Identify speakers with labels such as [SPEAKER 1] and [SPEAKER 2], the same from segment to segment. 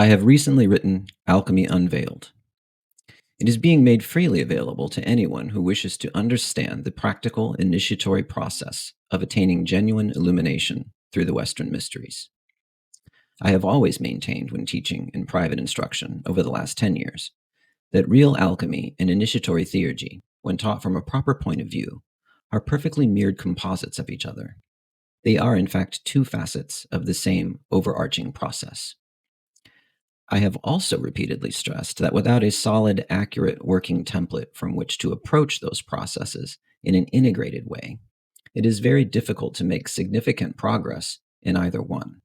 [SPEAKER 1] I have recently written Alchemy Unveiled. It is being made freely available to anyone who wishes to understand the practical initiatory process of attaining genuine illumination through the Western mysteries. I have always maintained when teaching in private instruction over the last 10 years that real alchemy and initiatory theurgy, when taught from a proper point of view, are perfectly mirrored composites of each other. They are, in fact, two facets of the same overarching process. I have also repeatedly stressed that without a solid, accurate working template from which to approach those processes in an integrated way, it is very difficult to make significant progress in either one.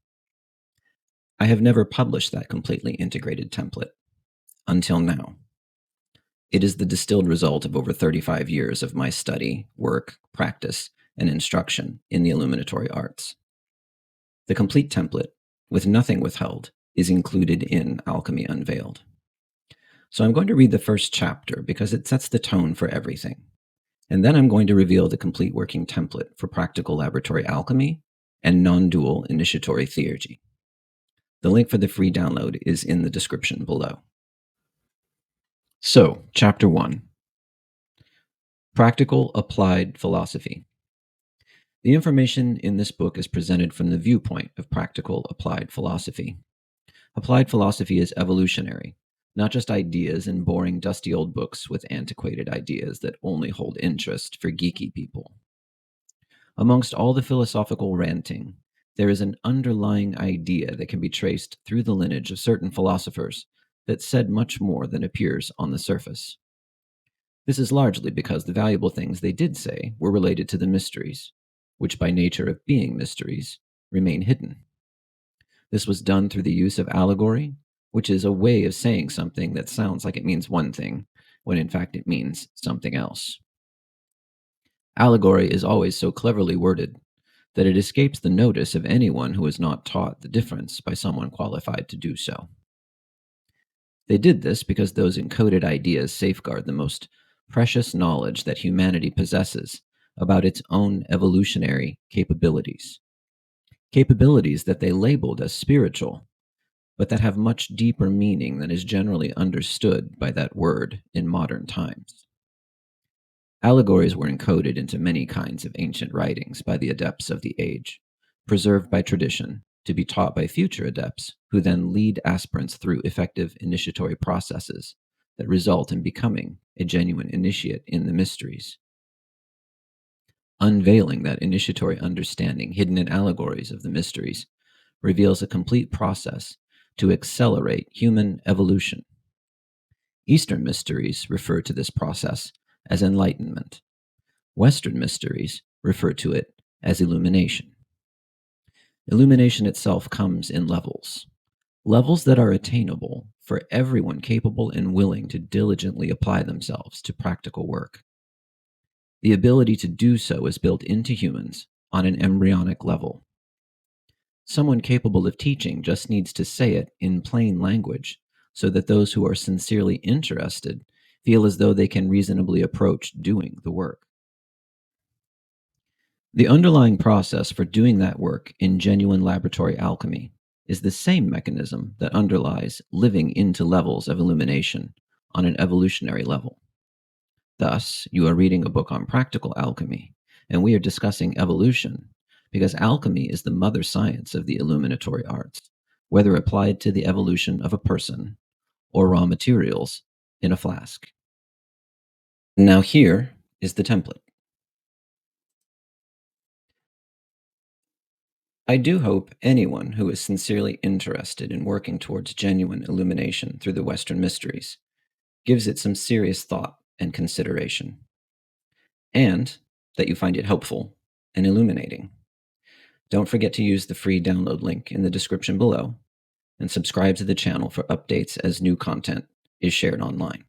[SPEAKER 1] I have never published that completely integrated template until now. It is the distilled result of over 35 years of my study, work, practice, and instruction in the illuminatory arts. The complete template, with nothing withheld, is included in Alchemy Unveiled. So I'm going to read the first chapter because it sets the tone for everything. And then I'm going to reveal the complete working template for practical laboratory alchemy and non-dual initiatory theurgy. The link for the free download is in the description below. So, Chapter 1. Practical Applied Philosophy. The information in this book is presented from the viewpoint of practical applied philosophy. Applied philosophy is evolutionary, not just ideas in boring, dusty old books with antiquated ideas that only hold interest for geeky people. Amongst all the philosophical ranting, there is an underlying idea that can be traced through the lineage of certain philosophers that said much more than appears on the surface. This is largely because the valuable things they did say were related to the mysteries, which by nature of being mysteries, remain hidden. This was done through the use of allegory, which is a way of saying something that sounds like it means one thing, when in fact it means something else. Allegory is always so cleverly worded that it escapes the notice of anyone who is not taught the difference by someone qualified to do so. They did this because those encoded ideas safeguard the most precious knowledge that humanity possesses about its own evolutionary capabilities. Capabilities that they labeled as spiritual, but that have much deeper meaning than is generally understood by that word in modern times. Allegories were encoded into many kinds of ancient writings by the adepts of the age, preserved by tradition to be taught by future adepts who then lead aspirants through effective initiatory processes that result in becoming a genuine initiate in the mysteries. Unveiling that initiatory understanding hidden in allegories of the mysteries reveals a complete process to accelerate human evolution. Eastern mysteries refer to this process as enlightenment. Western mysteries refer to it as illumination. Illumination itself comes in levels that are attainable for everyone capable and willing to diligently apply themselves to practical work. The ability to do so is built into humans on an embryonic level. Someone capable of teaching just needs to say it in plain language so that those who are sincerely interested feel as though they can reasonably approach doing the work. The underlying process for doing that work in genuine laboratory alchemy is the same mechanism that underlies living into levels of illumination on an evolutionary level. Thus, you are reading a book on practical alchemy, and we are discussing evolution because alchemy is the mother science of the illuminatory arts, whether applied to the evolution of a person or raw materials in a flask. Now here is the template. I do hope anyone who is sincerely interested in working towards genuine illumination through the Western mysteries gives it some serious thought and consideration, and that you find it helpful and illuminating. Don't forget to use the free download link in the description below and subscribe to the channel for updates as new content is shared online.